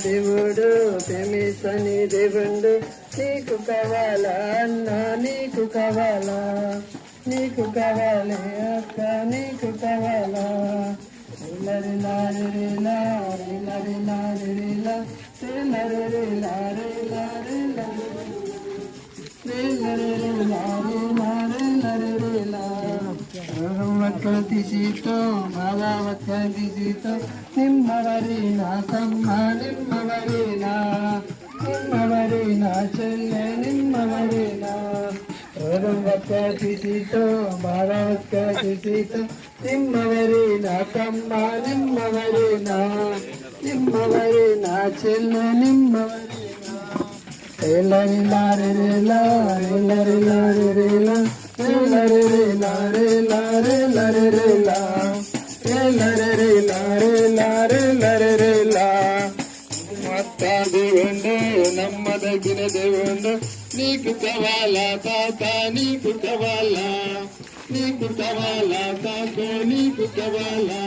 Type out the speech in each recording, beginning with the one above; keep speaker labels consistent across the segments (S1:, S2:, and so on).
S1: దేవుడు ప్రేమిస్తని దేవుడు నీకు కావాలా అన్నా నీకు కావాలా నీకు కావాలి అక్క నీకు కావాలా లరి లారి రే లారి లరి లారి రే లారి రే లారి లారి తీసితో బాబావతి సీతో నిమ్మవరిన తమ్మ నిమ్మవరిన నిమ్మవరిన చెల్లె నిమ్మవరిన తీసితో బాబావతి సీతో నిమ్మవరిన తమ్మ నిమ్మవరిన నిమ్మవరిన చెల్లె నిమ్మవరిన లరి లారి రే లారి లరి లారి రే లారి రే లారి లారి లరి రే లా లరి రే లారి లారి లరి రే లా మత్త దేవుండు నమ్మదగిన దేవుండు నీకు కావాలా తాత నీకు కావాలా నీకు కావాలా తాత నీకు కావాలా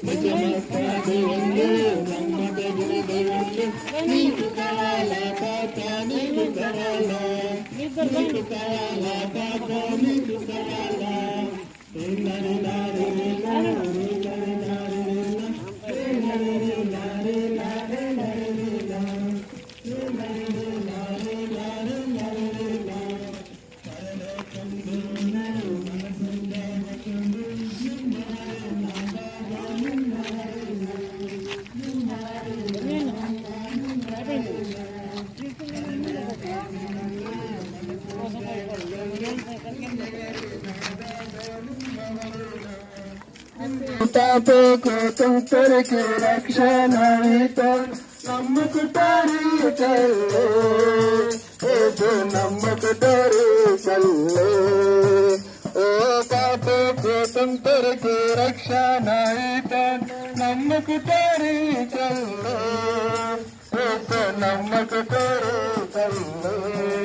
S1: నిజమత్త దేవుండు నమ్మదగిన దేవుండు నీకు కావాలా తాత నీకు కావాలా నీకు కావాలా తాత నీకు కావాలా లరి లారి రే లారి లరి లారి రే లరి లారి లారి లరి లారి లారి లారి లా तापे को तुम करके रक्षणा तो नमक तारी चले तो नमक तारी चले ओ तापे को तुम करके रक्षणा तो नमक तारी चले तो नमक तारी चले